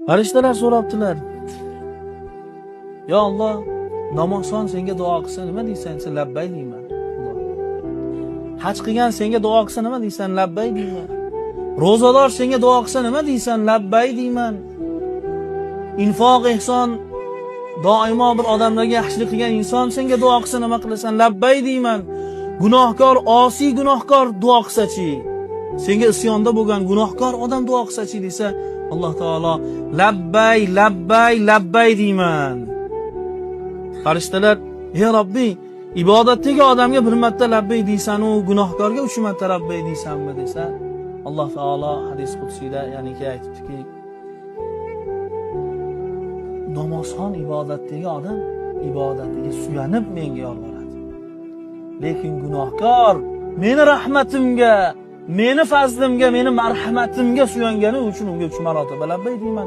Farishtalar so'rabdilar. Ya Alloh, namozxon senga duo qilsa nima deysan? Sen labbay deyman. Haj qilgan senga duo qilsa nima deysan? Labbay deyman. Ro'zador senga duo qilsa nima deysan? Labbay deyman. Infoq, ihson doimo bir odamlarga yaxshilik qilgan inson senga duo qilsa nima qilasan? Labbay deyman. Gunohkor, osiy gunohkor duo qilsa-chi? Senga isyonda bo'lgan gunohkor odam duo qilsa-chi desa, Alloh taolo labbay, labbay, labbay deyman. Farishtalar, ey Robbiy, ibodatdagi odamga bir marta labbay deysan-u, gunohkorga 3 marta labbay deysanmi desa, Alloh taolo hadis qudsiyda ya'niki aytibdiki, namozxon ibodatdagi odam ibodatiga suyanib menga yolvoradi. Lekin gunohkor meni rahmatimga, meni fazlimga, meni marhamatimga suyangani uchun unga 3 marotaba labbay deyman.